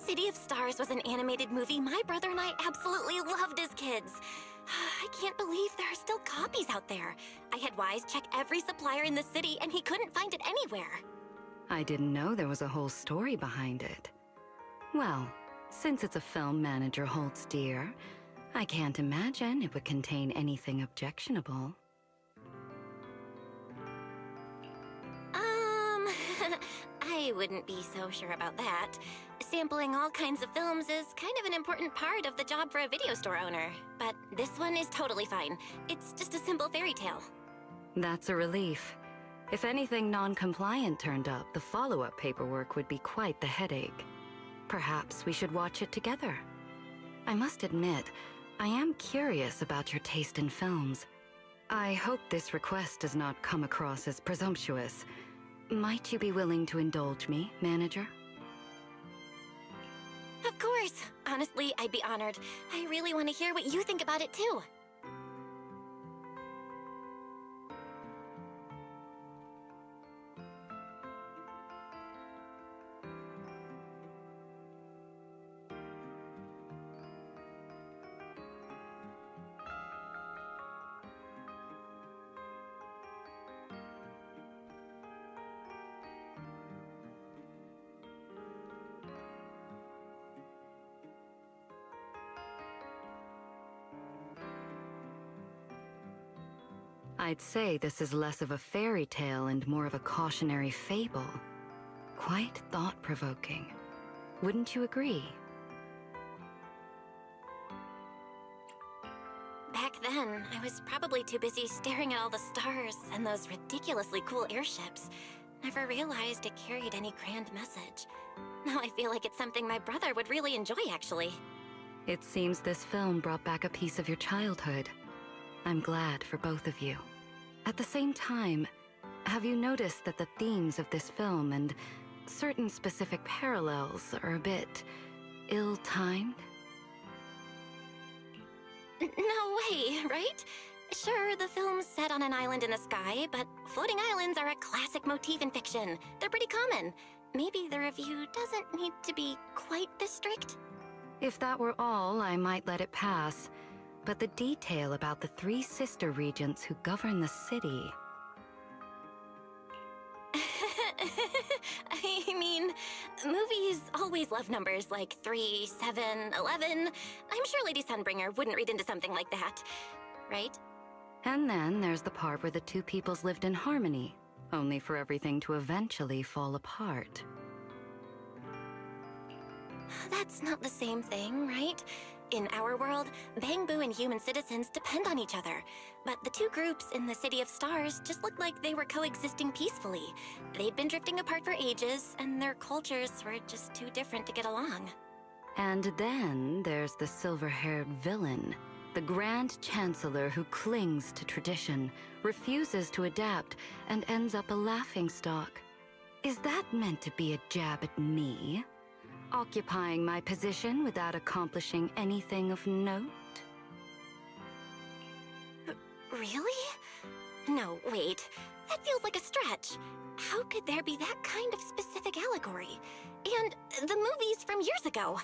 City of Stars was an animated movie my brother and I absolutely loved as kids. I can't believe there are still copies out there. I had Wise check every supplier in the city and he couldn't find it anywhere. I didn't know there was a whole story behind it. Well, since it's a film manager holds dear, I can't imagine it would contain anything objectionable. I wouldn't be so sure about that. Sampling all kinds of films is kind of an important part of the job for a video store owner. But this one is totally fine. It's just a simple fairy tale. That's a relief. If anything non-compliant turned up, the follow-up paperwork would be quite the headache. Perhaps we should watch it together. I must admit, I am curious about your taste in films. I hope this request does not come across as presumptuous. Might you be willing to indulge me, manager? Of course. Honestly, I'd be honored. I really want to hear what you think about it too. I'd say this is less of a fairy tale and more of a cautionary fable. Quite thought-provoking. Wouldn't you agree? Back then, I was probably too busy staring at all the stars and those ridiculously cool airships. Never realized it carried any grand message. Now I feel like it's something my brother would really enjoy, actually. It seems this film brought back a piece of your childhood. I'm glad for both of you. At the same time, have you noticed that the themes of this film and certain specific parallels are a bit ill-timed? No way, right? Sure, the film's set on an island in the sky, but floating islands are a classic motif in fiction. They're pretty common. Maybe the review doesn't need to be quite this strict. If that were all, I might let it pass. But the detail about the 3 sister regents who govern the city... I mean, movies always love numbers like 3, 7, 11. I'm sure Lady Sunbringer wouldn't read into something like that, right? And then there's the part where the 2 peoples lived in harmony, only for everything to eventually fall apart. That's not the same thing, right? In our world, Bangbu and human citizens depend on each other. But the 2 groups in the City of Stars just looked like they were coexisting peacefully. They'd been drifting apart for ages, and their cultures were just too different to get along. And then there's the silver-haired villain, the Grand Chancellor who clings to tradition, refuses to adapt, and ends up a laughingstock. Is that meant to be a jab at me? Occupying my position without accomplishing anything of note? Really? No, wait. That feels like a stretch. How could there be that kind of specific allegory? And the movies from years ago.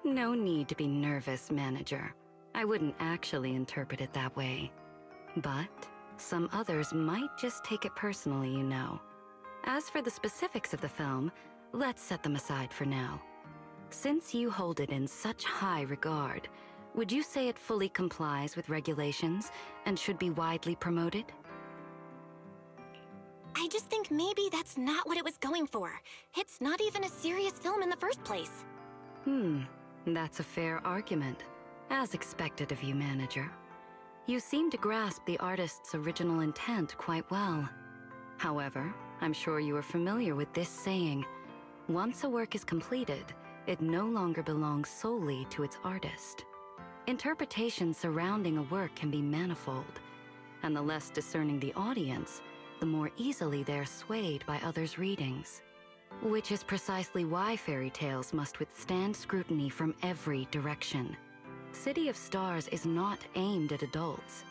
No need to be nervous, manager. I wouldn't actually interpret it that way. But some others might just take it personally, you know. As for the specifics of the film, let's set them aside for now. Since you hold it in such high regard, would you say it fully complies with regulations and should be widely promoted? I just think maybe that's not what it was going for. It's not even a serious film in the first place. That's a fair argument. As expected of you, manager. You seem to grasp the artist's original intent quite well. However, I'm sure you are familiar with this saying, once a work is completed, it no longer belongs solely to its artist. Interpretations surrounding a work can be manifold, and the less discerning the audience, the more easily they're swayed by others' readings. Which is precisely why fairy tales must withstand scrutiny from every direction. City of Stars is not aimed at adults.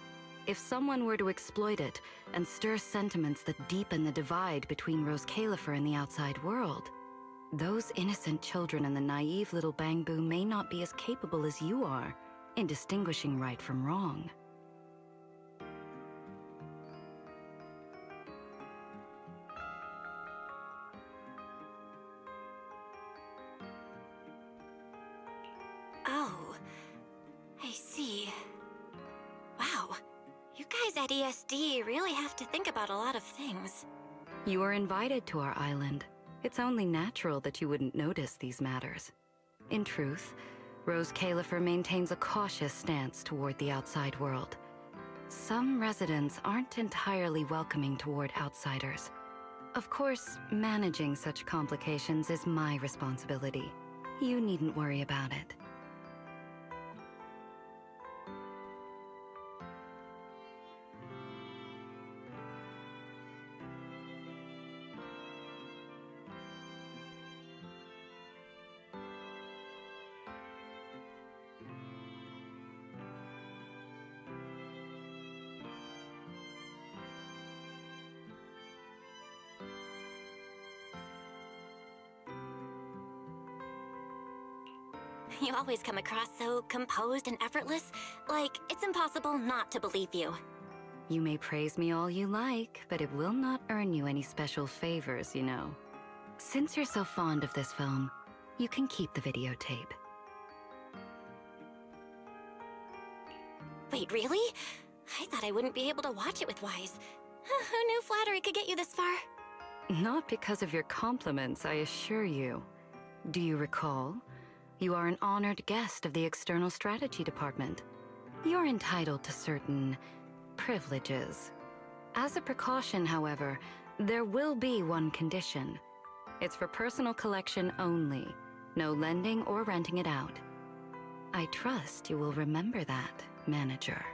If someone were to exploit it and stir sentiments that deepen the divide between Rose Califer and the outside world, Those innocent children and the naive little Bangbu may not be as capable as you are in distinguishing right from wrong. Oh, I see. Wow, you guys at ESD really have to think about a lot of things. You are invited to our island. It's only natural that you wouldn't notice these matters. In truth, Rose Califer maintains a cautious stance toward the outside world. Some residents aren't entirely welcoming toward outsiders. Of course, managing such complications is my responsibility. You needn't worry about it. You always come across so composed and effortless, like it's impossible not to believe you. You may praise me all you like, but it will not earn you any special favors, you know. Since you're so fond of this film, you can keep the videotape. Wait, really? I thought I wouldn't be able to watch it with Wise. Who knew flattery could get you this far? Not because of your compliments, I assure you. Do you recall? You are an honored guest of the External Strategy Department. You're entitled to certain privileges. As a precaution, however, there will be one condition. It's for personal collection only. No lending or renting it out. I trust you will remember that, Manager.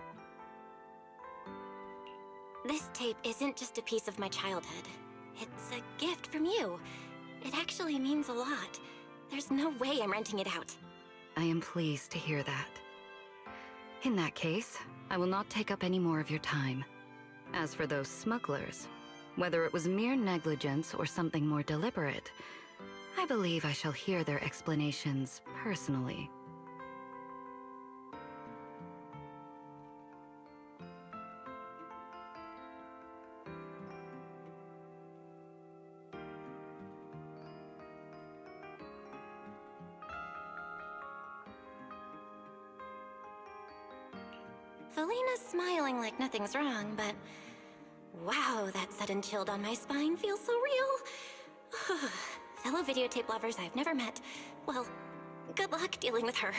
This tape isn't just a piece of my childhood. It's a gift from you. It actually means a lot. There's no way I'm renting it out. I am pleased to hear that. In that case, I will not take up any more of your time. As for those smugglers, whether it was mere negligence or something more deliberate, I believe I shall hear their explanations personally. Felina's smiling like nothing's wrong, but... wow, that sudden chill down my spine feels so real. Fellow videotape lovers I've never met. Well, good luck dealing with her.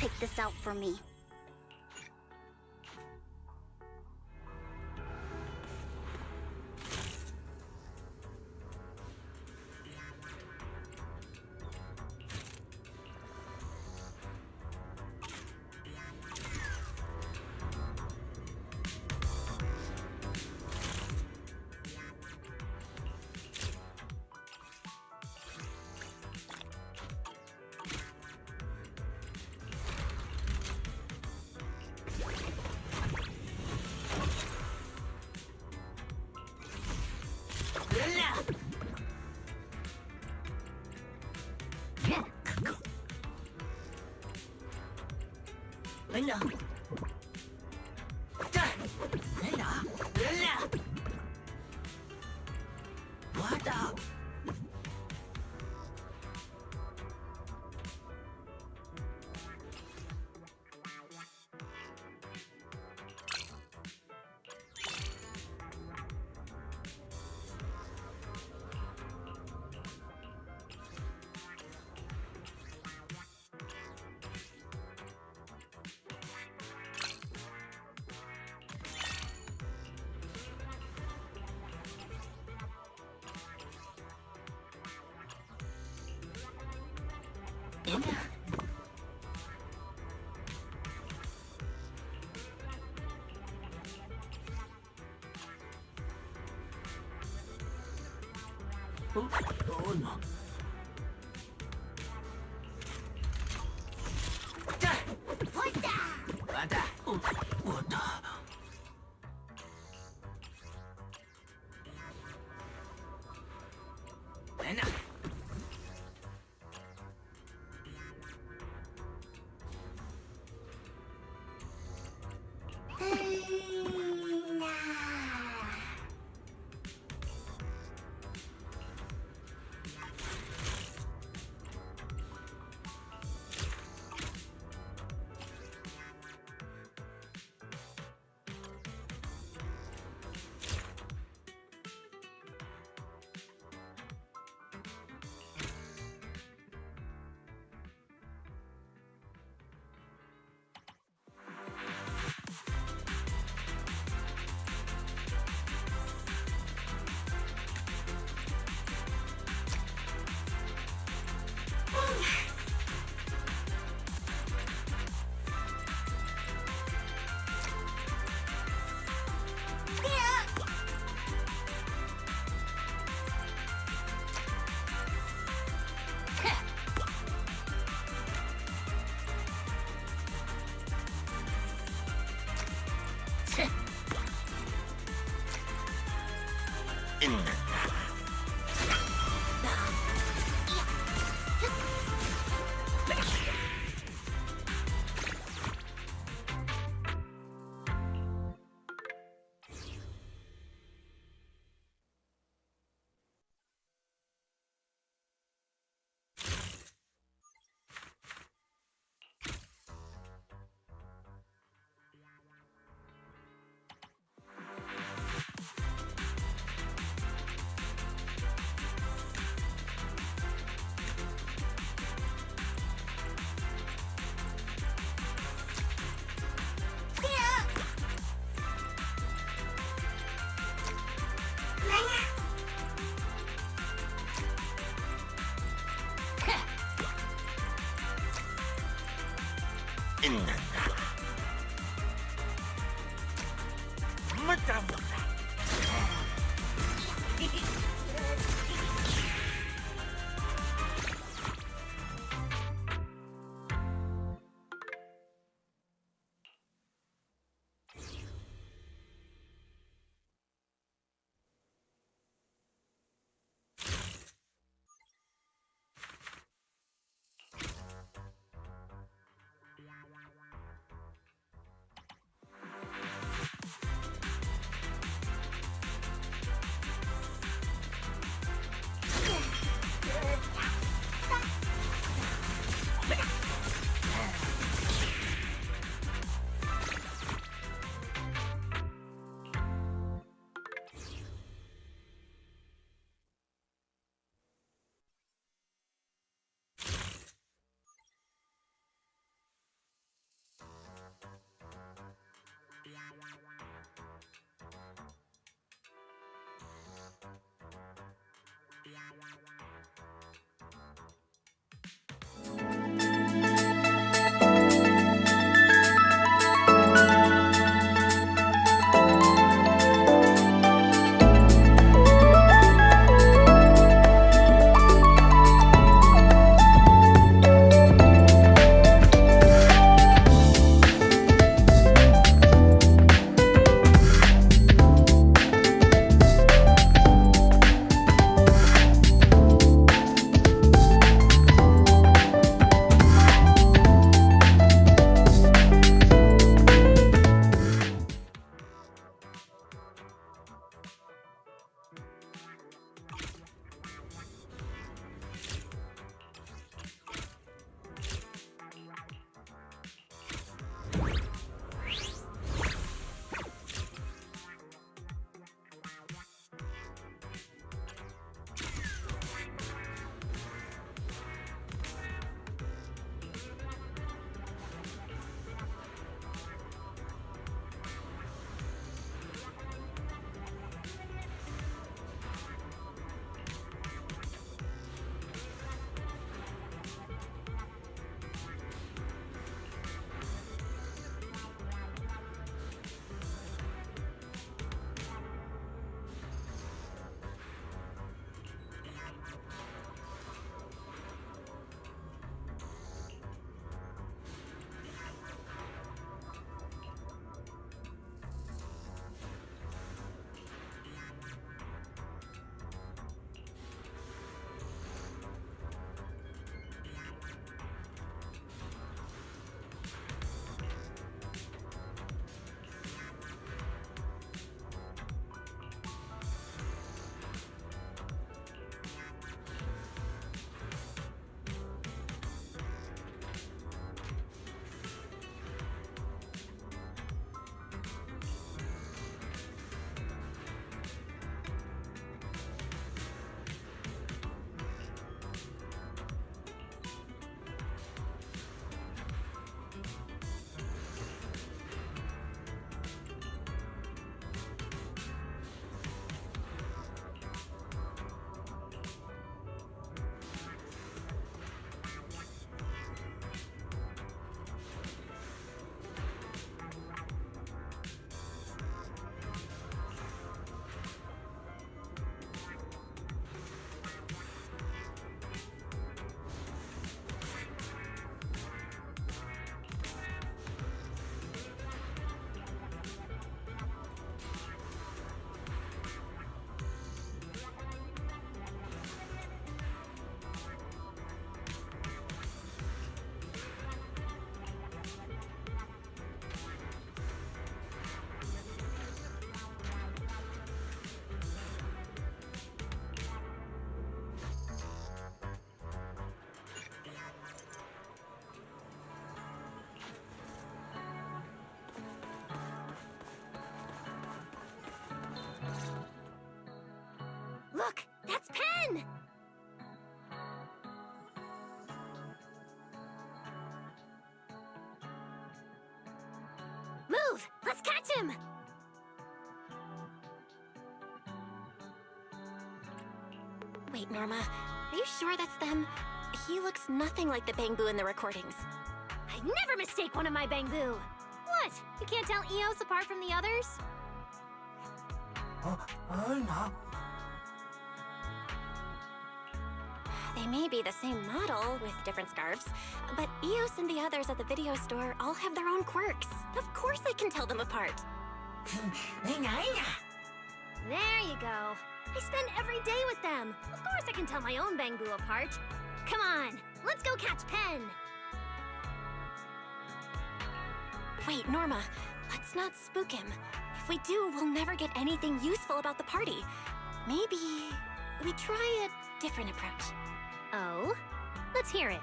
pick this out for me. Oh no. 왔다. 왔다. 내놔. in! Move! Let's catch him! Wait, Norma. Are you sure that's them? He looks nothing like the Bangbu in the recordings. I'd never mistake one of my Bangbu! What? You can't tell Eos apart from the others? No. They may be the same model with different scarves, but Eos and the others at the video store all have their own quirks. Of course I can tell them apart. There you go. I spend every day with them. Of course I can tell my own Bangbu apart. Come on, let's go catch Pen. Wait, Norma, let's not spook him. If we do, we'll never get anything useful about the party. Maybe we try a different approach. Oh? Let's hear it.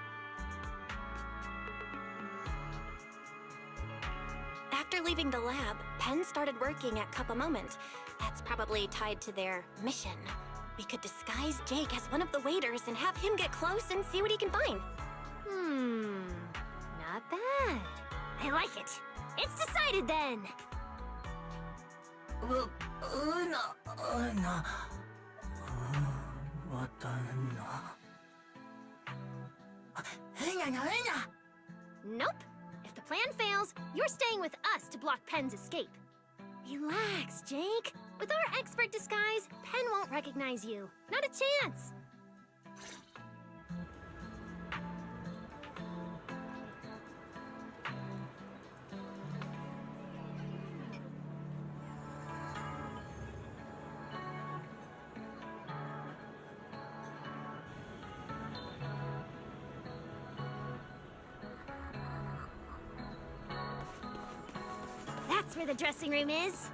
After leaving the lab, Pen started working at Cup a Moment. That's probably tied to their mission. We could disguise Jake as one of the waiters and have him get close and see what he can find. Not bad. I like it. It's decided then. Nope. If the plan fails, you're staying with us to block Pen's escape. Relax, Jake. With our expert disguise, Pen won't recognize you. Not a chance. That's where the dressing room is.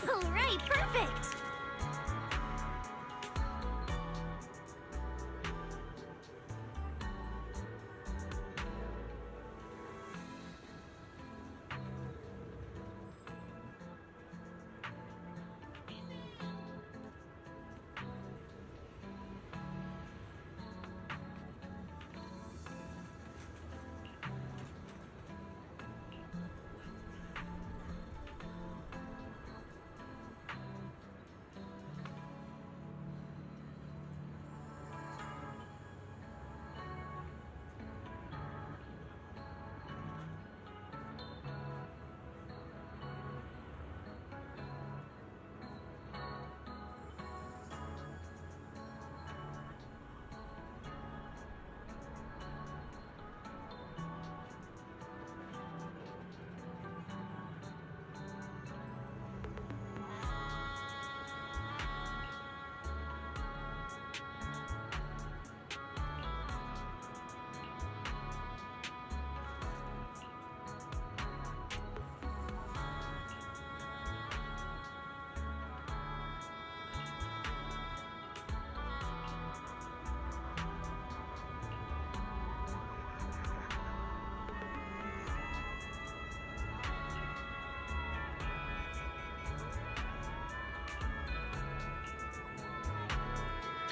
All right, perfect!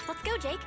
Let's go, Jake.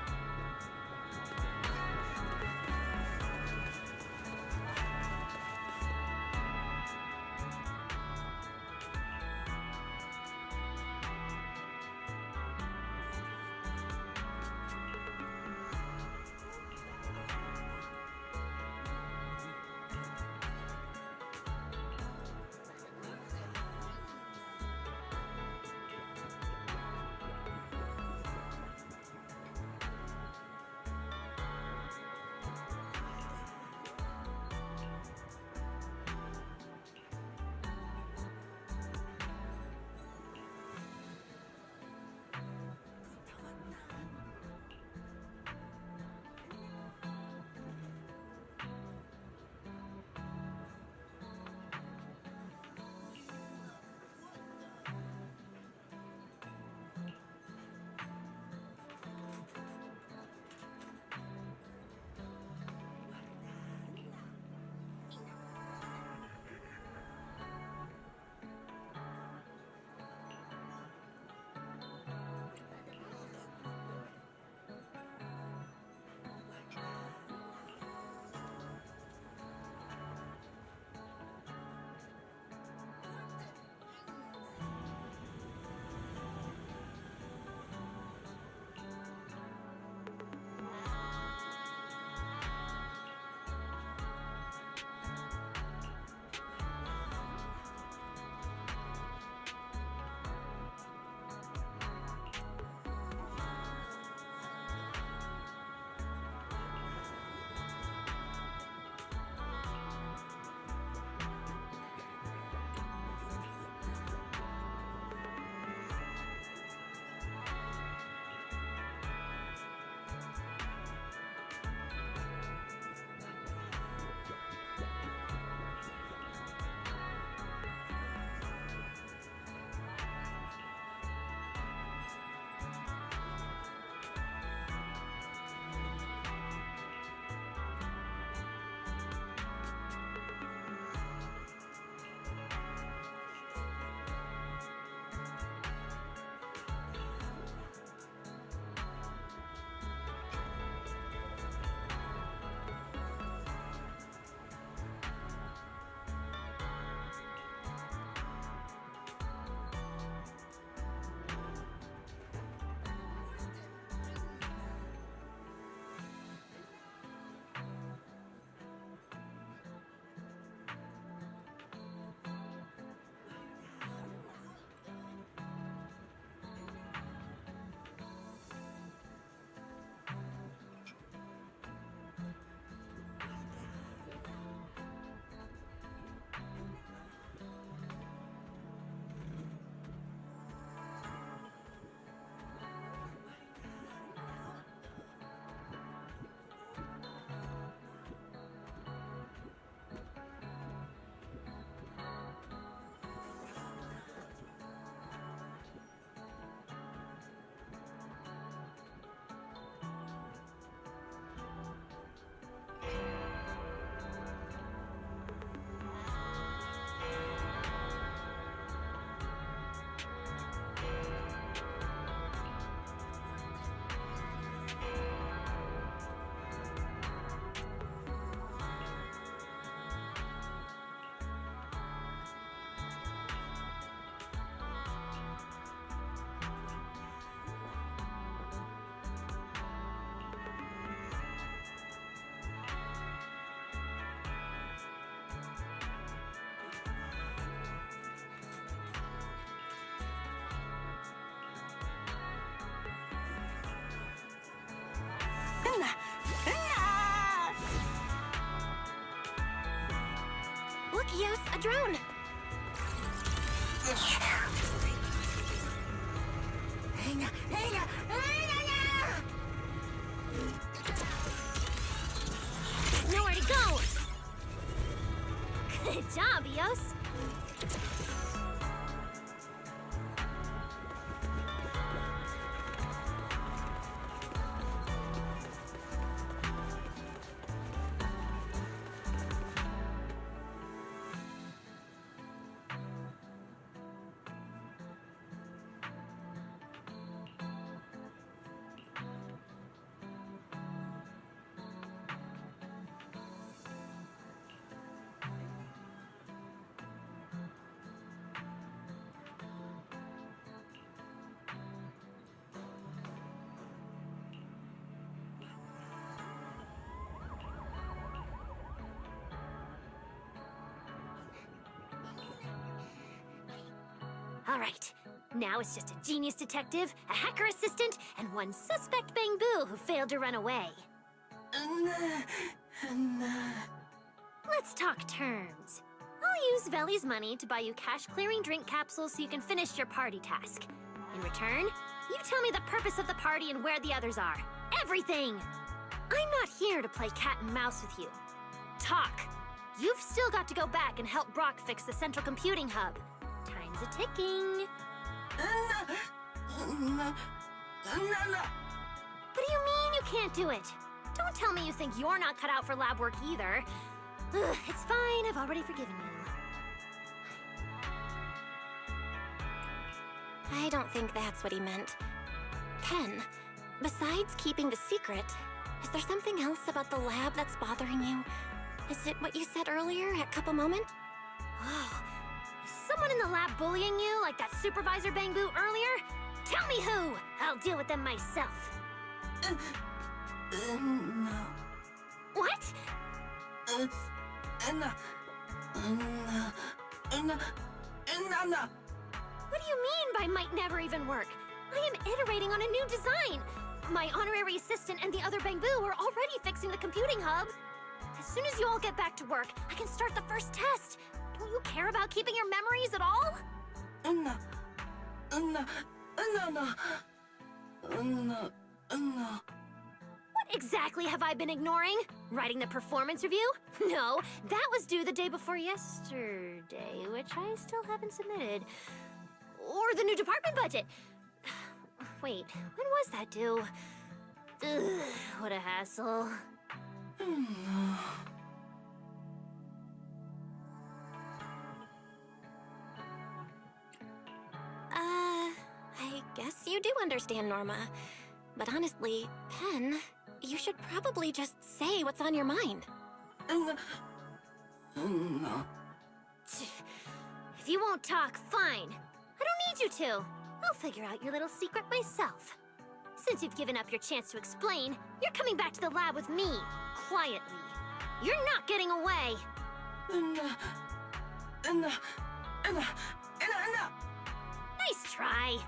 Look, Yos, a drone! There's nowhere to go! Good job, Yos! right. Now it's just a genius detective, a hacker assistant, and one suspect Bangbu who failed to run away. Let's talk terms. I'll use Veli's money to buy you cash-clearing drink capsules so you can finish your party task. In return, you tell me the purpose of the party and where the others are. Everything! I'm not here to play cat and mouse with you. Talk! You've still got to go back and help Brock fix the central computing hub. Time's a-ticking. What do you mean you can't do it? Don't tell me you think you're not cut out for lab work either. Ugh, it's fine, I've already forgiven you. I don't think that's what he meant. Pen, besides keeping the secret, is there something else about the lab that's bothering you? Is it what you said earlier at Cup a Moment? Oh, is someone in the lab bullying you like that supervisor Bangbu earlier? Tell me who! I'll deal with them myself. No. What? What do you mean by might never even work? I am iterating on a new design. My honorary assistant and the other Bangbu are already fixing the computing hub. As soon as you all get back to work, I can start the first test. Don't you care about keeping your memories at all? What exactly have I been ignoring? Writing the performance review? No, that was due the day before yesterday, which I still haven't submitted. Or the new department budget. Wait, when was that due? Ugh, what a hassle. I guess you do understand, Norma. But honestly, Pen, you should probably just say what's on your mind. If you won't talk, fine. I don't need you to. I'll figure out your little secret myself. Since you've given up your chance to explain, you're coming back to the lab with me, quietly. You're not getting away. Nice try.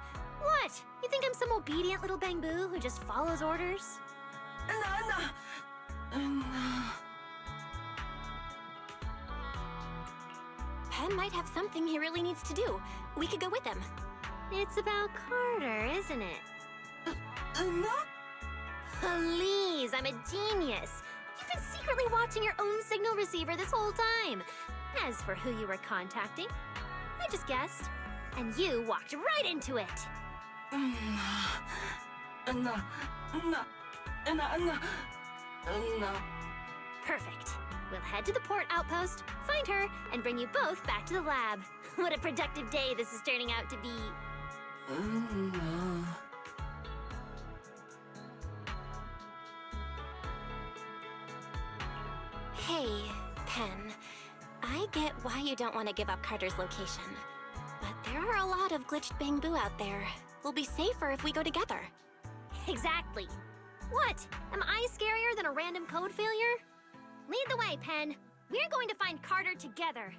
What? You think I'm some obedient little Bangbu who just follows orders? Pen might have something he really needs to do. We could go with him. It's about Carter, isn't it? Please, I'm a genius. You've been secretly watching your own signal receiver this whole time. As for who you were contacting, I just guessed. And you walked right into it. Perfect. We'll head to the port outpost, find her, and bring you both back to the lab. What a productive day this is turning out to be. Hey, Pen. I get why you don't want to give up Carter's location. But there are a lot of glitched Bangbu out there. We'll be safer if we go together. Exactly. What? Am I scarier than a random code failure? Lead the way, Pen. We're going to find Carter together.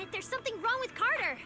it! There's something wrong with Carter!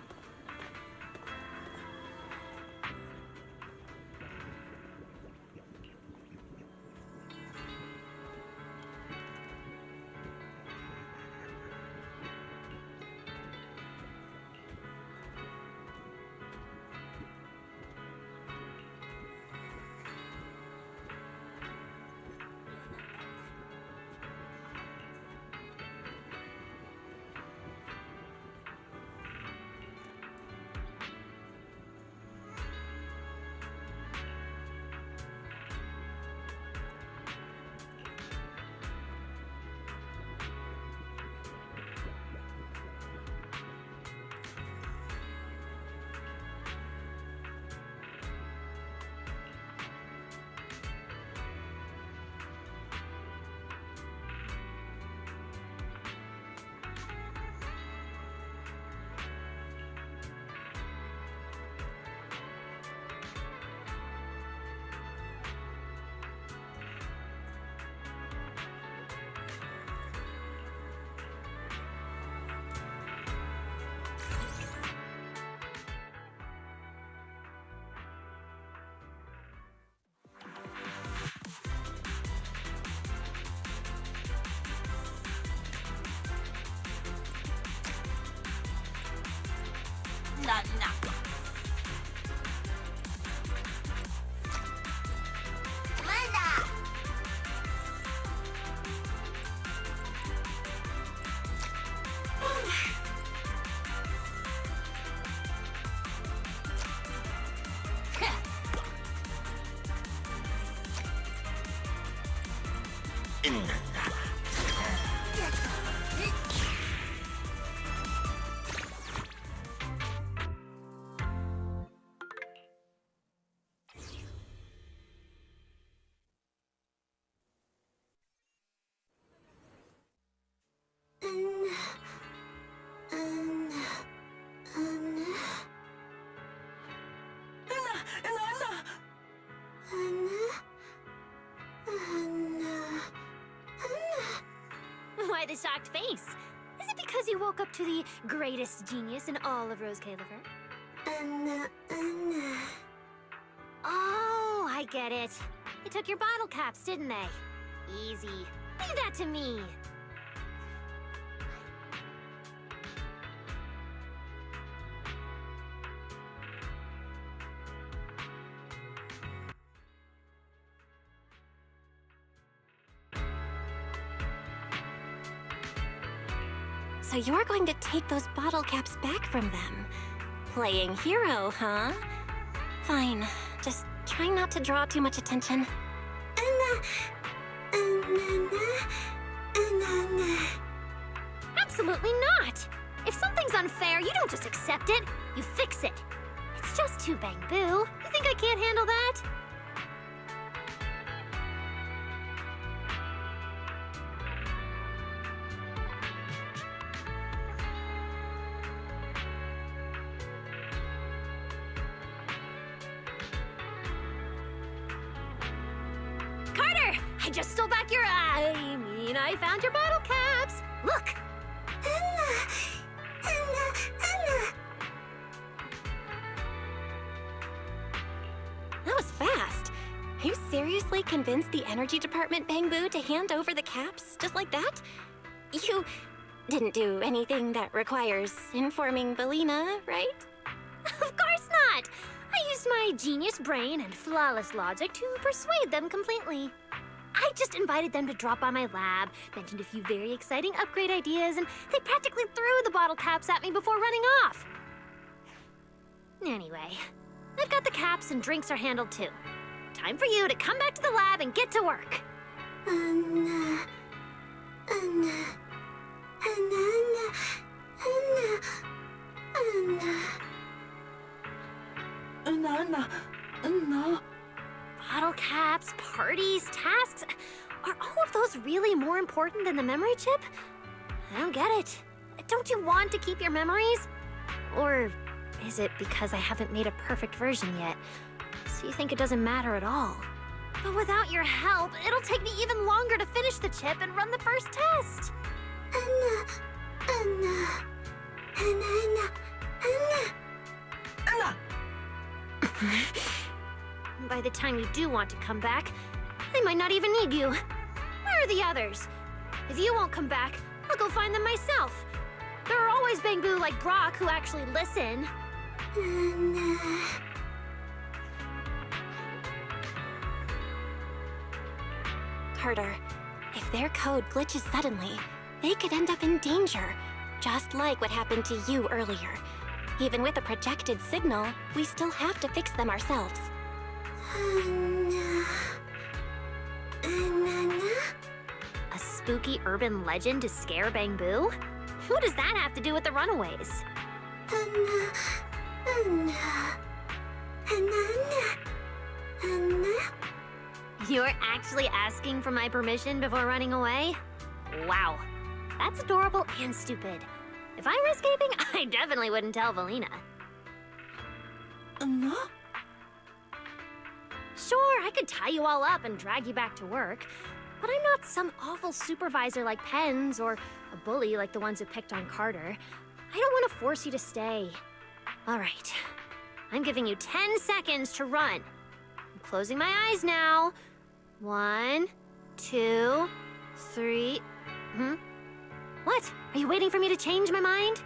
Na. Why the shocked face? Is it because you woke up to the greatest genius in all of Rose Caliver? Oh, I get it. They took your bottle caps, didn't they? Easy. Leave that to me. So you're going to take those bottle caps back from them. Playing hero, huh? Fine. Just try not to draw too much attention. Absolutely not! If something's unfair, you don't just accept it. You fix it. It's just too bang boo. You think I can't handle that? I just stole back your... I found your bottle caps. Look. That was fast. You seriously convinced the energy department, Bang Boo, to hand over the caps just like that? You didn't do anything that requires informing Belina, right? Of course not. I used my genius brain and flawless logic to persuade them completely. I just invited them to drop by my lab, mentioned a few very exciting upgrade ideas, and they practically threw the bottle caps at me before running off. Anyway, I've got the caps and drinks are handled too. Time for you to come back to the lab and get to work. Bottle caps, parties, tasks. Are all of those really more important than the memory chip? I don't get it. Don't you want to keep your memories? Or is it because I haven't made a perfect version yet? So you think it doesn't matter at all? But without your help, it'll take me even longer to finish the chip and run the first test. by the time you do want to come back, I might not even need you. Where are the others? If you won't come back, I'll go find them myself. There are always Bangboo like Brock who actually listen. Carter, if their code glitches suddenly, they could end up in danger, just like what happened to you earlier. Even with a projected signal, we still have to fix them ourselves. A spooky urban legend to scare Bangboo? What does that have to do with the Runaways? You're actually asking for my permission before running away? Wow, that's adorable and stupid. If I were escaping, I definitely wouldn't tell Valina. No? Sure, I could tie you all up and drag you back to work, but I'm not some awful supervisor like Pens or a bully like the ones who picked on Carter. I don't want to force you to stay. All right, I'm giving you 10 seconds to run. I'm closing my eyes now. 1, 2, 3. What? Are you waiting for me to change my mind?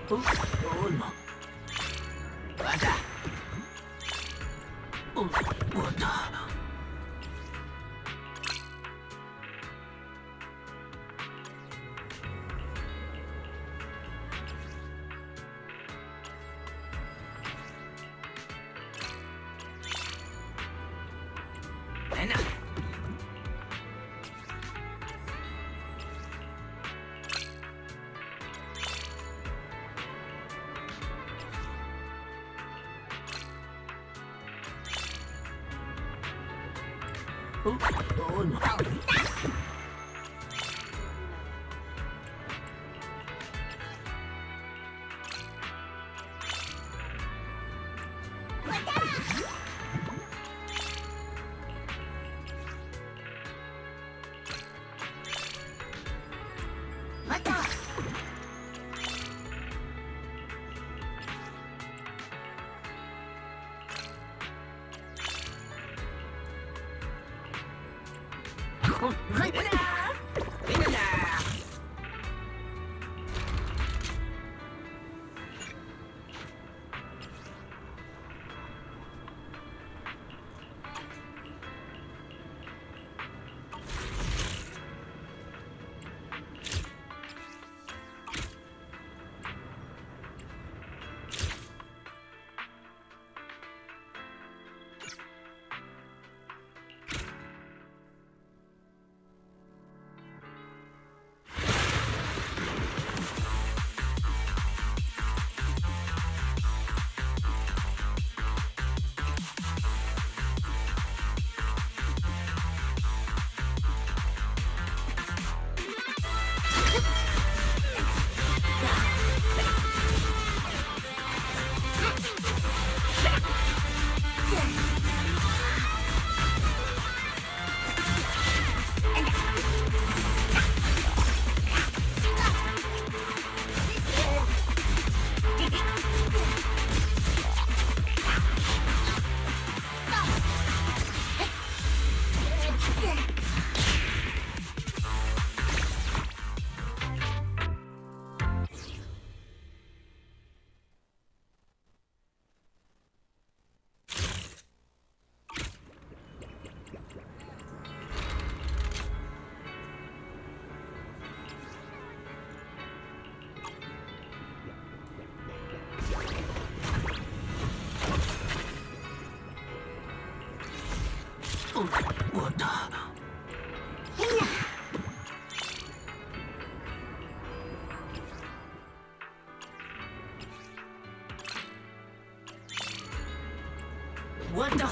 哦喏，我的，我的。来呢。哦喏。我的。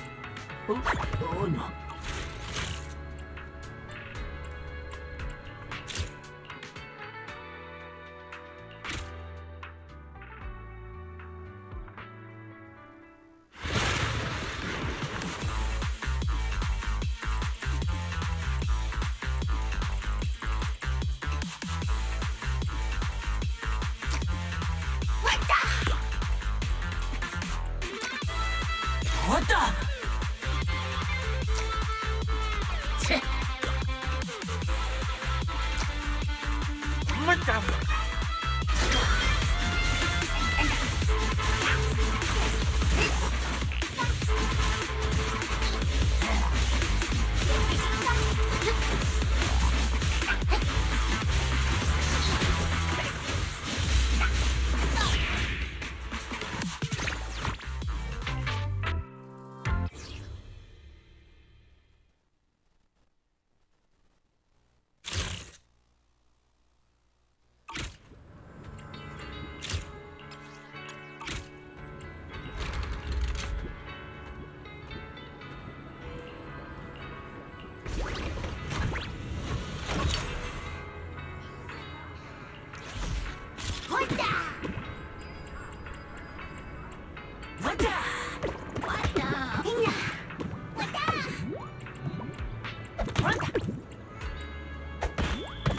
我的。哦喏。我的。切。我的。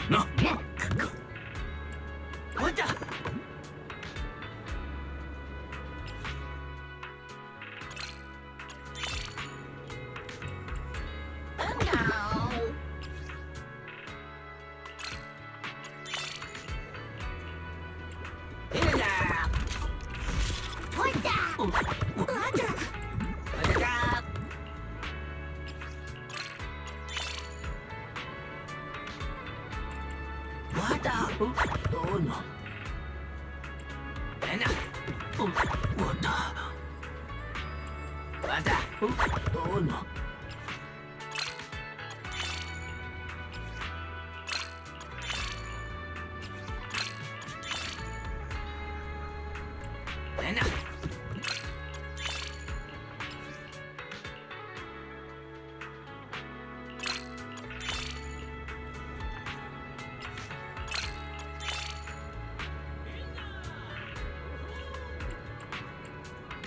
なwhat the Oh no. Anna. What the? Ada. Oh no. Anna.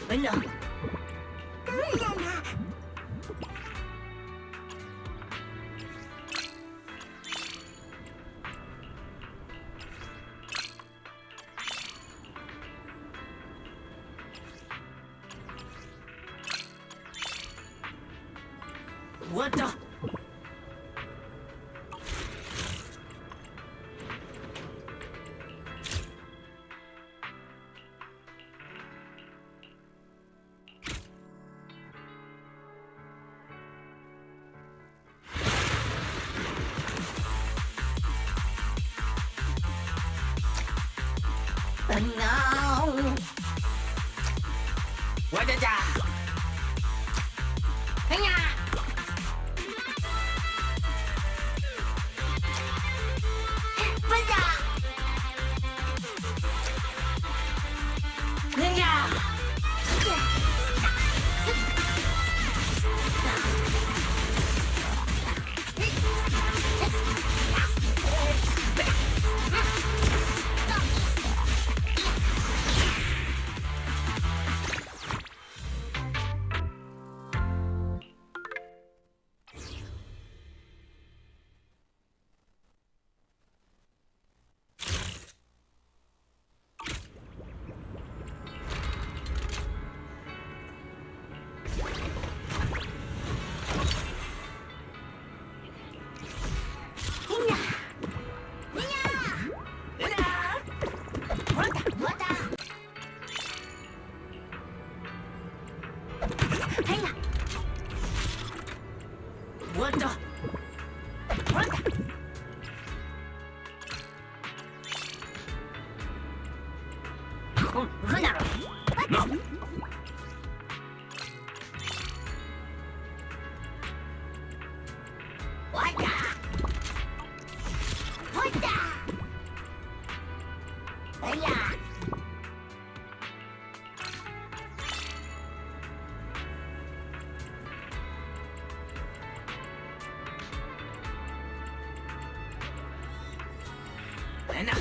Anna. What the? No. What the? What the? No. Anna.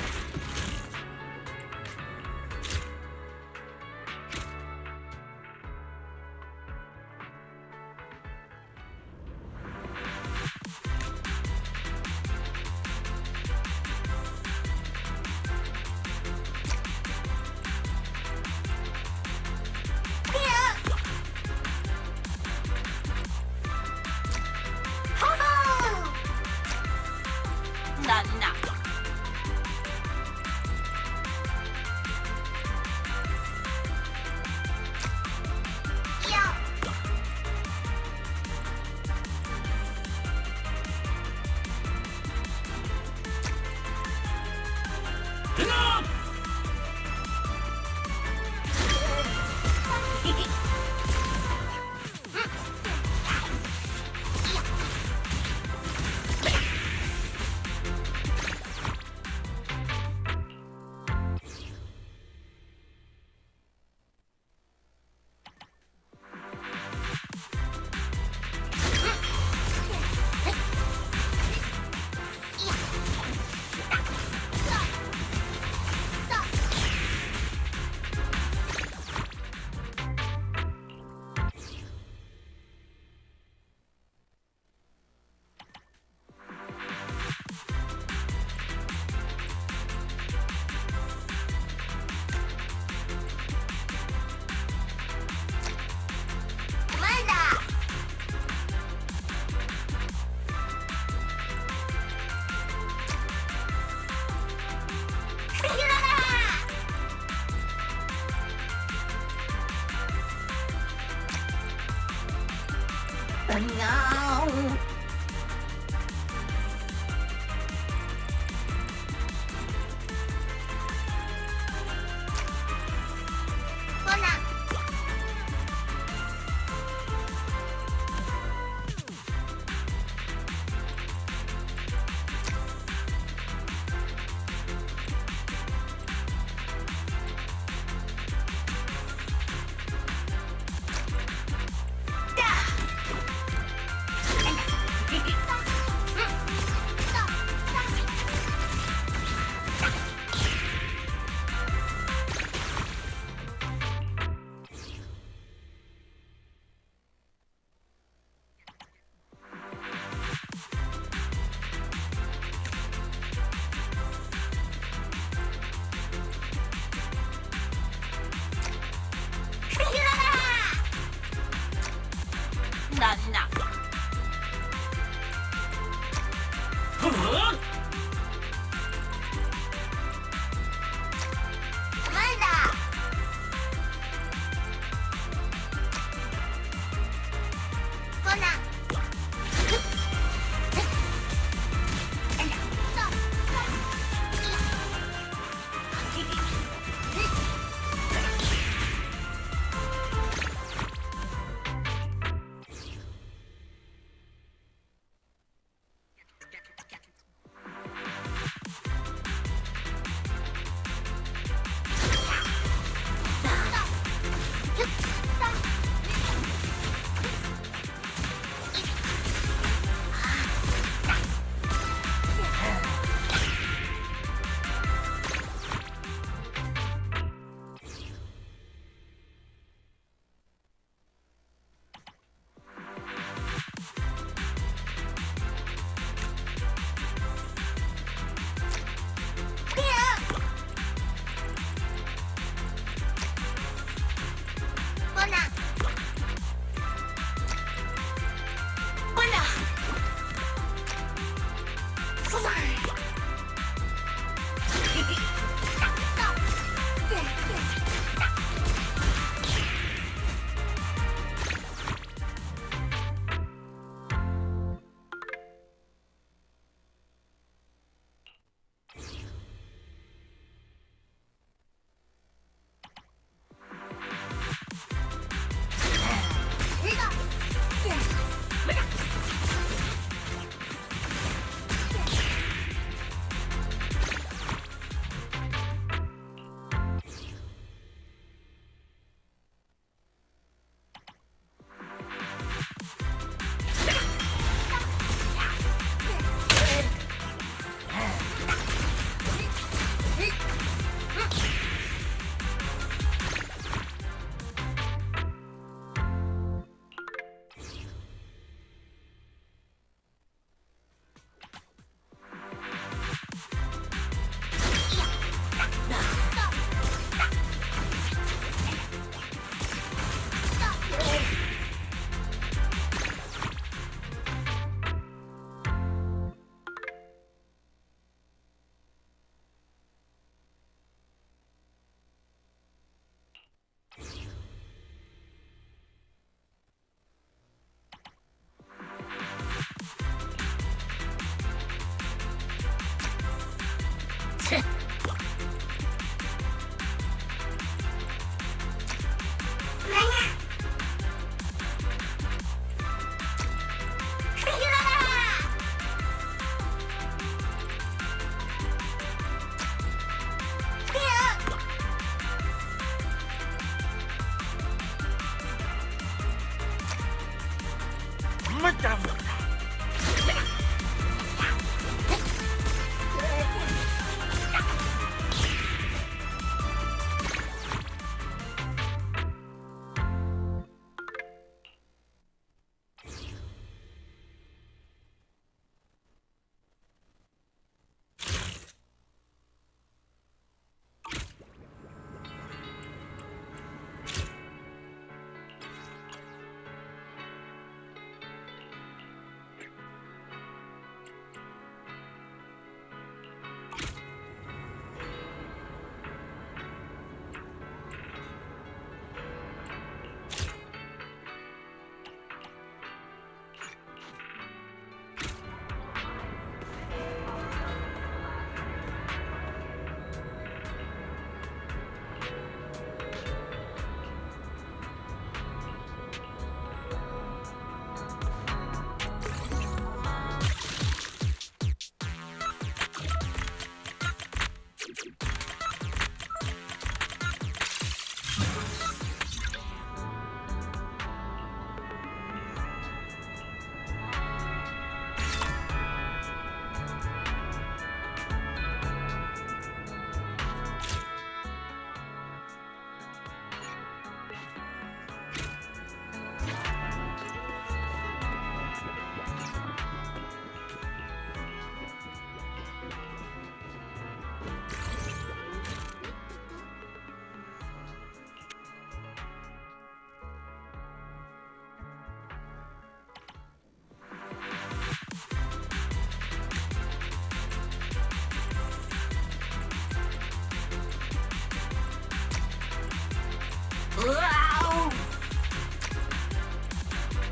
No.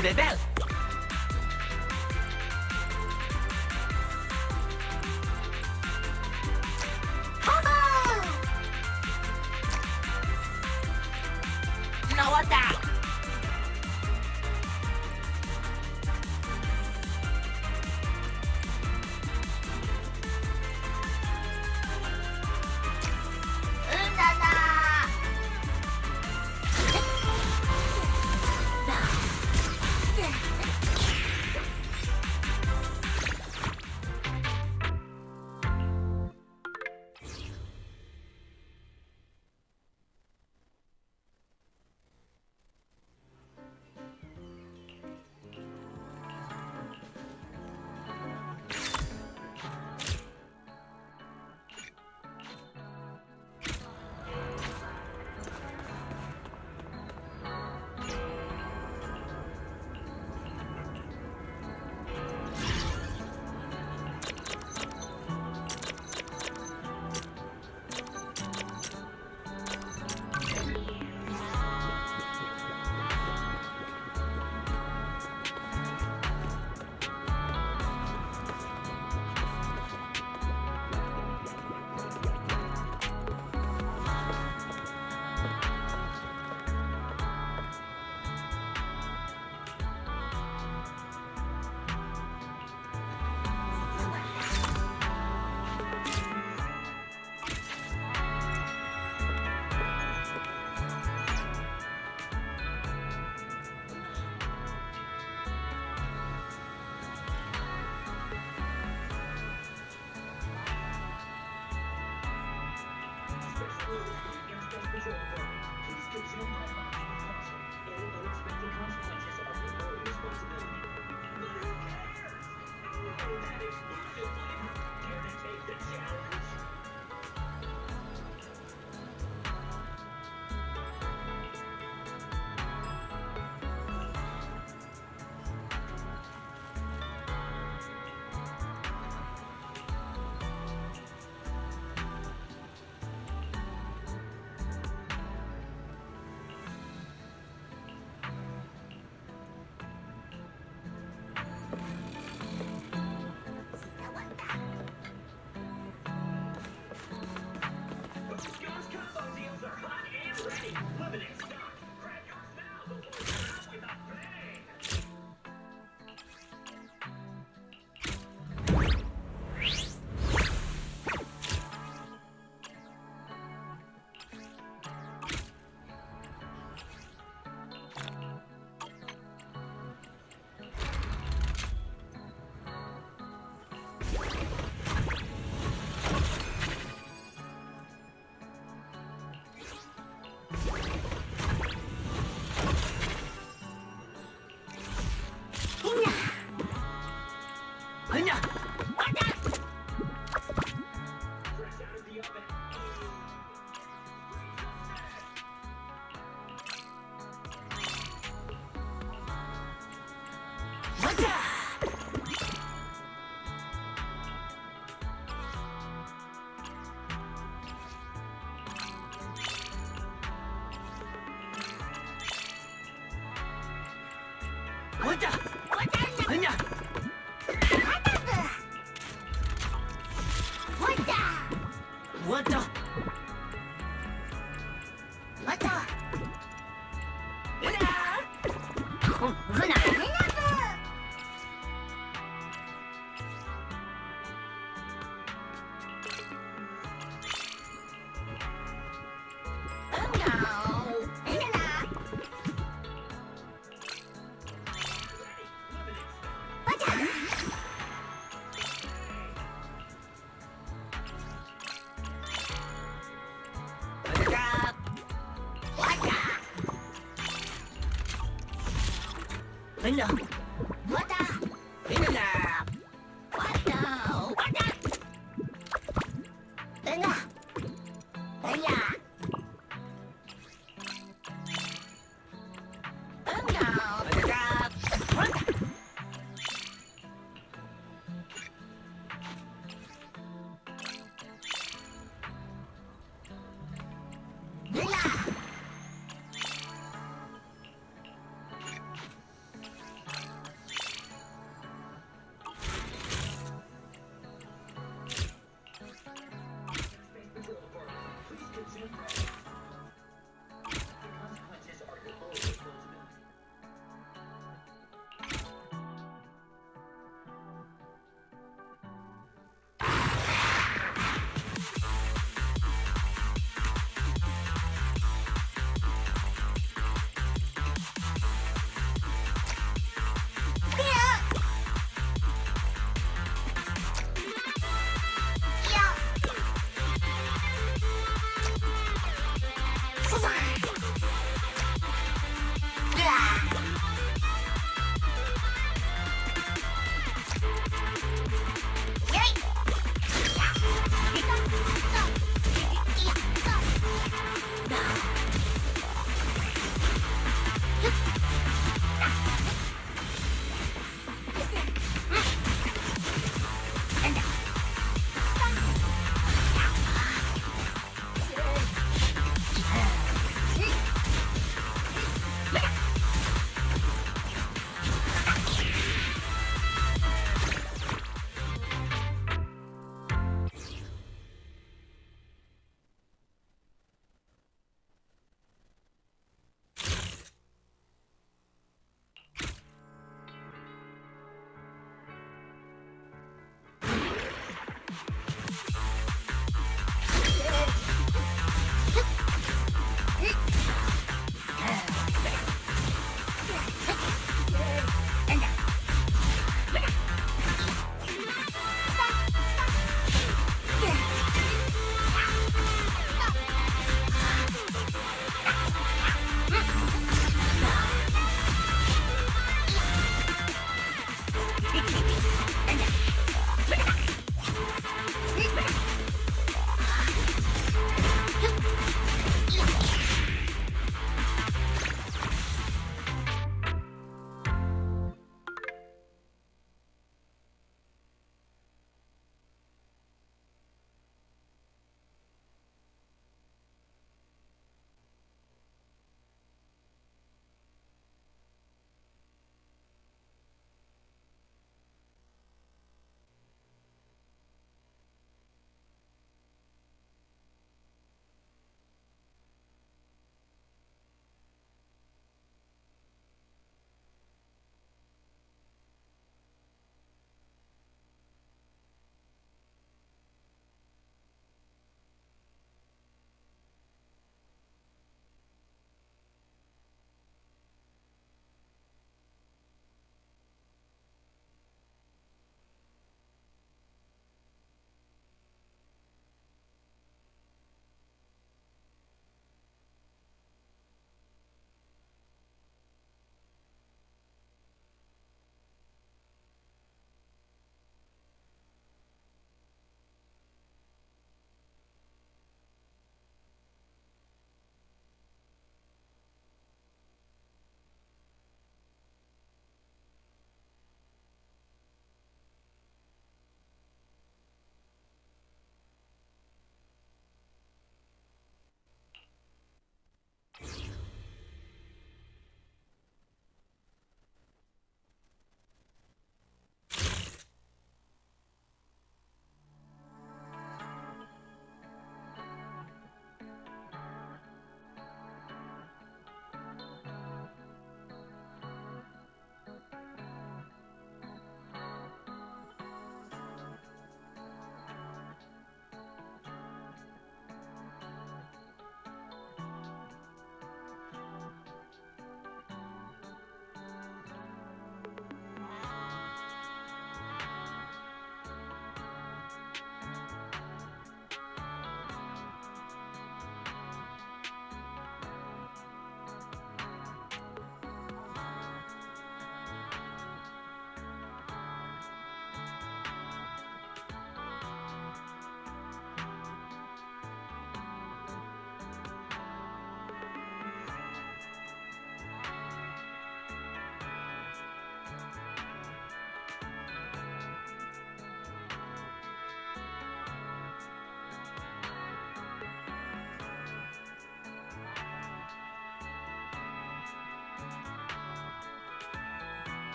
Bell. No, what the?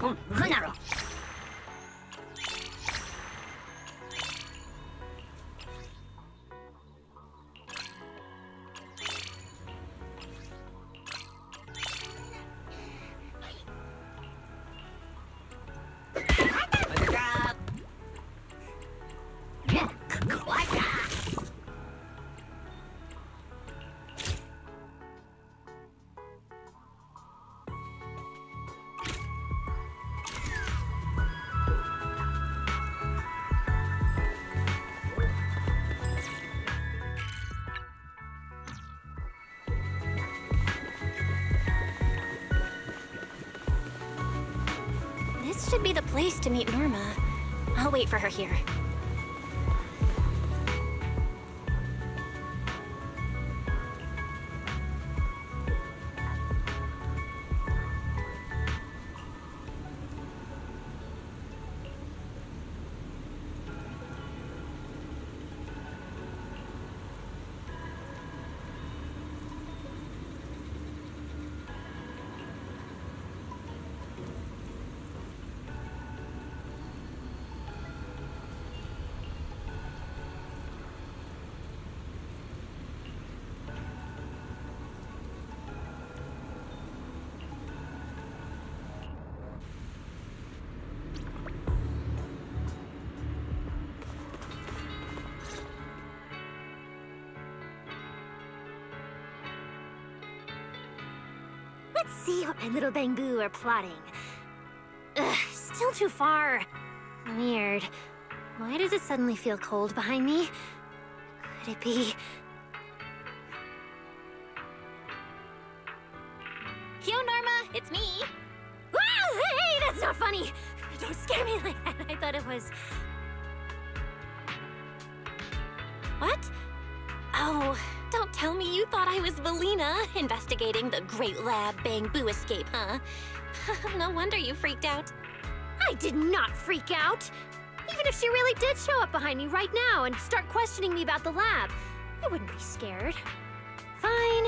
Runaro. This should be the place to meet Norma. I'll wait for her here. Let's see what my little Bangboo are plotting. Ugh, still too far. Weird. Why does it suddenly feel cold behind me? Could it be... Yo, Norma, it's me. Ah, hey, that's not funny! Don't scare me like that. I thought it was... What? Oh, don't tell me you thought I was Valina, investigating the Great Lab Bangboo escape, huh? No wonder you freaked out. I did not freak out! Even if she really did show up behind me right now and start questioning me about the lab, I wouldn't be scared. Fine.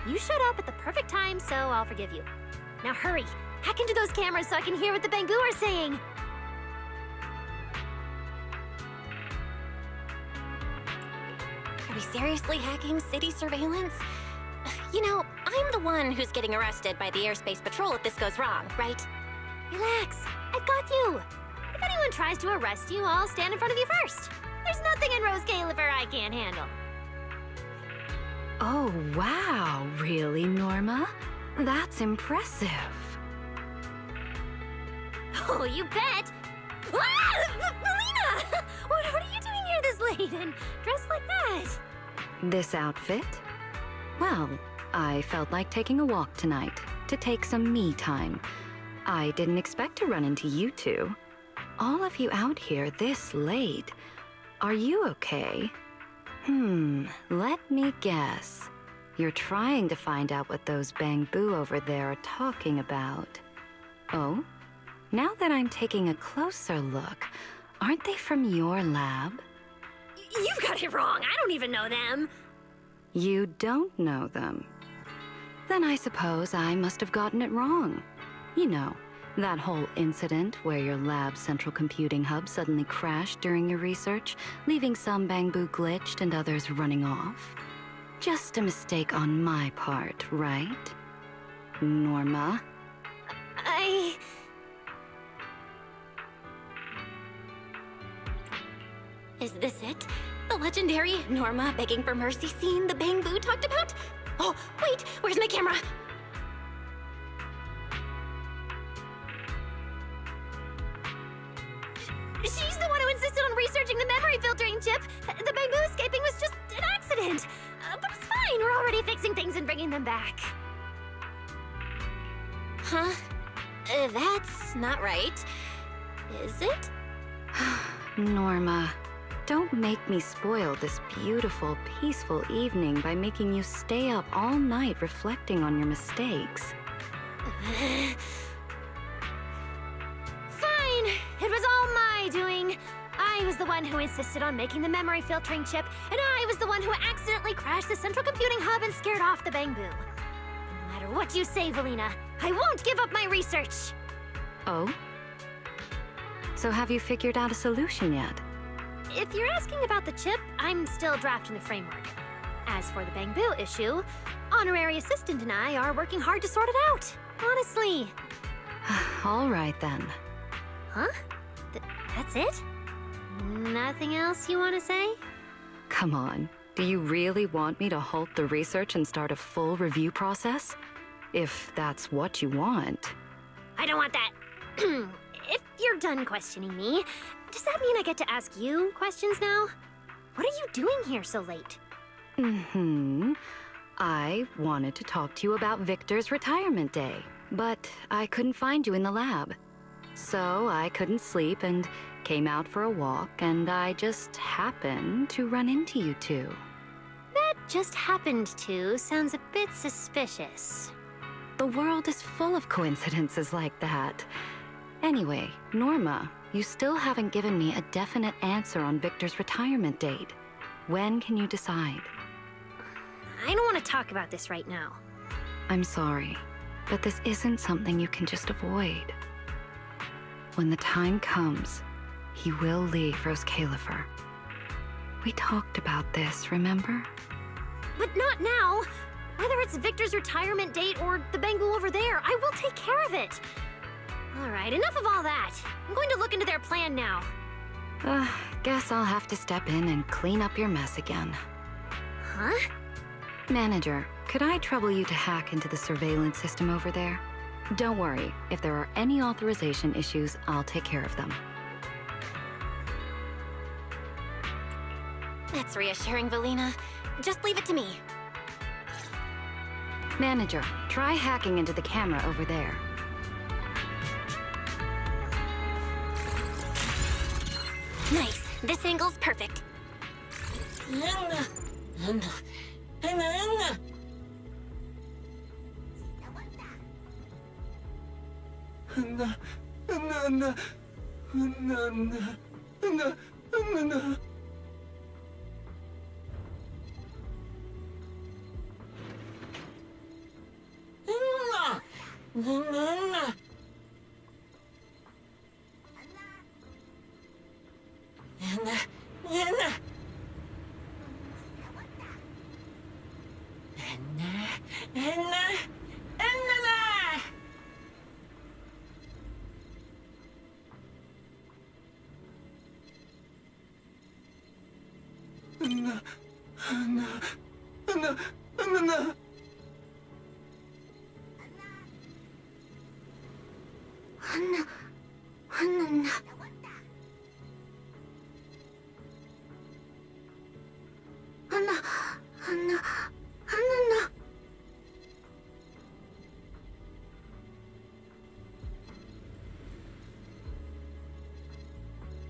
You showed up at the perfect time, so I'll forgive you. Now hurry! Hack into those cameras so I can hear what the Bangboo are saying! Are we seriously hacking city surveillance? You know, I'm the one who's getting arrested by the Airspace Patrol if this goes wrong, right? Relax, I've got you! If anyone tries to arrest you, I'll stand in front of you first. There's nothing in Rose Caliver I can't handle. Oh, wow. Really, Norma? That's impressive. Oh, you bet! Ah! Melina! What are you doing here this late and dressed like that? This outfit? Well, I felt like taking a walk tonight, to take some me time. I didn't expect to run into you two. All of you out here this late. Are you okay? Let me guess. You're trying to find out what those Bangboo over there are talking about. Oh? Now that I'm taking a closer look, aren't they from your lab? You've got it wrong. I don't even know them. You don't know them. Then I suppose I must have gotten it wrong. You know, that whole incident where your lab's central computing hub suddenly crashed during your research, leaving some Bangboo glitched and others running off. Just a mistake on my part, right? Norma? Is this it? The legendary Norma begging for mercy scene the Bangboo talked about? Oh, wait, where's my camera? She's the one who insisted on researching the memory filtering chip. The Bangboo escaping was just an accident. But it's fine, we're already fixing things and bringing them back. Huh? That's not right. Is it? Norma, don't make me spoil this beautiful, peaceful evening by making you stay up all night reflecting on your mistakes. Fine, it was all my doing. I was the one who insisted on making the memory filtering chip, and I was the one who accidentally crashed the central computing hub and scared off the Bangboo. And no matter what you say, Valina, I won't give up my research. Oh? So have you figured out a solution yet? If you're asking about the chip, I'm still drafting the framework. As for the Bamboo issue, Honorary Assistant and I are working hard to sort it out. Honestly. All right then. Huh? That's it? Nothing else you want to say? Come on. Do you really want me to halt the research and start a full review process? If that's what you want. I don't want that. If you're done questioning me, does that mean I get to ask you questions now? What are you doing here so late? I wanted to talk to you about Victor's retirement day, but I couldn't find you in the lab. So I couldn't sleep and came out for a walk, and I just happened to run into you two. That just happened to sounds a bit suspicious. The world is full of coincidences like that. Anyway, Norma, you still haven't given me a definite answer on Victor's retirement date. When can you decide? I don't want to talk about this right now. I'm sorry, but this isn't something you can just avoid. When the time comes, he will leave Roskalifer. We talked about this, remember? But not now! Whether it's Victor's retirement date or the Bangu over there, I will take care of it! Alright, enough of all that. I'm going to look into their plan now. Guess I'll have to step in and clean up your mess again. Huh? Manager, could I trouble you to hack into the surveillance system over there? Don't worry, if there are any authorization issues, I'll take care of them. That's reassuring, Valina. Just leave it to me. Manager, try hacking into the camera over there. Nice. This angle's perfect.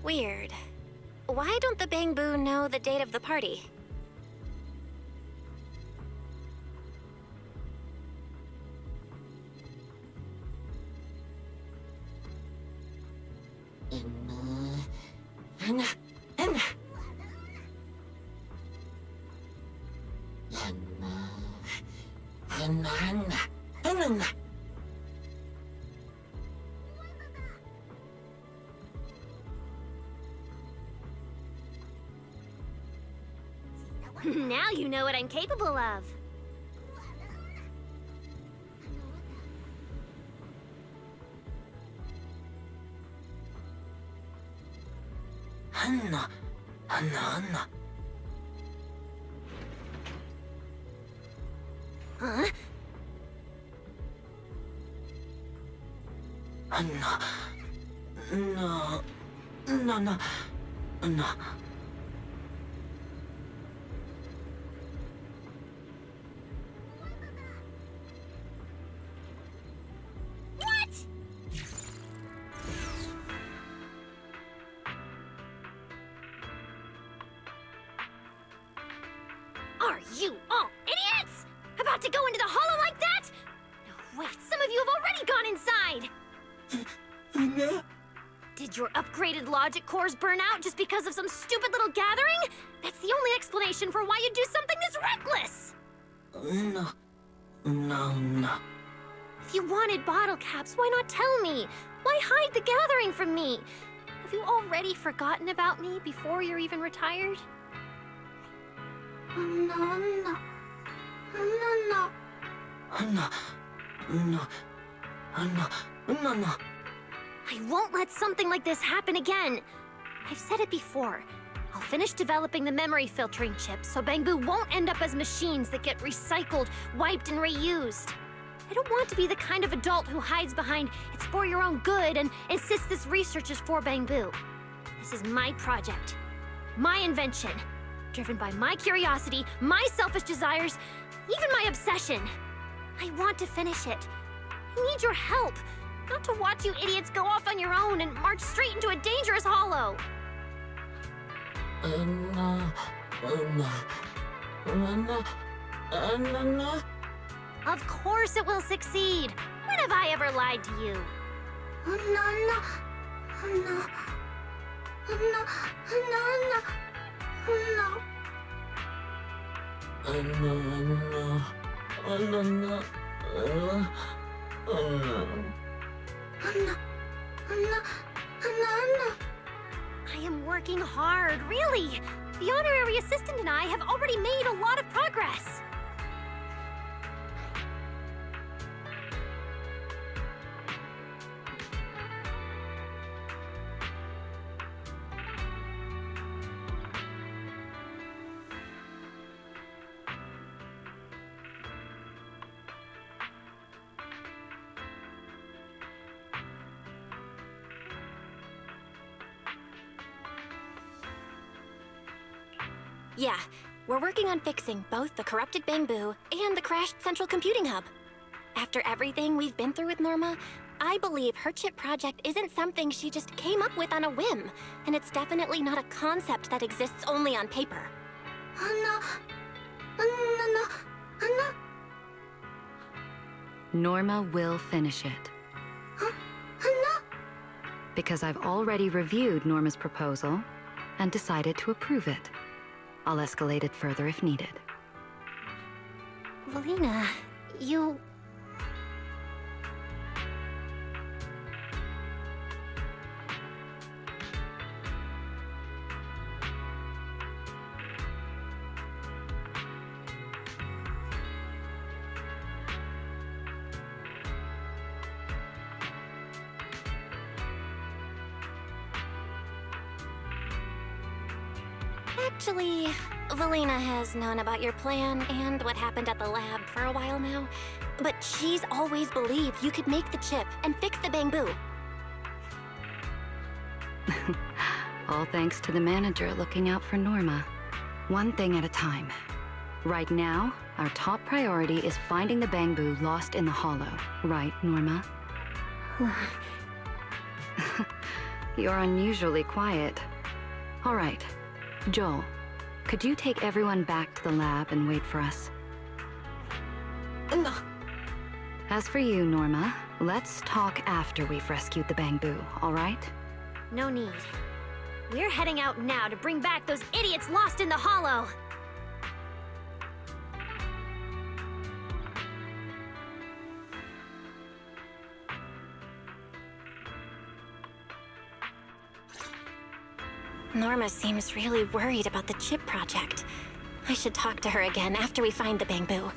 Weird. Why don't the Bangbu know the date of the party? Now you know what I'm capable of. Huh? No. Are you all idiots? About to go into the hollow like that? No, wait, some of you have already gone inside! Did your upgraded logic cores burn out just because of some stupid little gathering? That's the only explanation for why you'd do something this reckless! No. If you wanted bottle caps, why not tell me? Why hide the gathering from me? Have you already forgotten about me before you're even retired? No. I won't let something like this happen again. I've said it before. I'll finish developing the memory filtering chips so Bangboo won't end up as machines that get recycled, wiped, and reused. I don't want to be the kind of adult who hides behind "it's for your own good" and insists this research is for Bangboo. This is my project, my invention, driven by my curiosity, my selfish desires, even my obsession. I want to finish it. I need your help, not to watch you idiots go off on your own and march straight into a dangerous hollow. Of course it will succeed. When have I ever lied to you? I am working hard, really. The honorary assistant and I have already made a lot of progress. Yeah, we're working on fixing both the corrupted Bangboo and the crashed central computing hub. After everything we've been through with Norma, I believe her chip project isn't something she just came up with on a whim, and it's definitely not a concept that exists only on paper. Norma will finish it. Because I've already reviewed Norma's proposal and decided to approve it. I'll escalate it further if needed. Valina, you... Actually, Valina has known about your plan and what happened at the lab for a while now, but she's always believed you could make the chip and fix the Bangboo. All thanks to the manager looking out for Norma. One thing at a time. Right now, our top priority is finding the Bangboo lost in the hollow. Right, Norma? You're unusually quiet. All right. Joel, could you take everyone back to the lab and wait for us? No. As for you, Norma, let's talk after we've rescued the Bangboo, all right? No need. We're heading out now to bring back those idiots lost in the hollow. Norma seems really worried about the chip project. I should talk to her again after we find the Bangboo.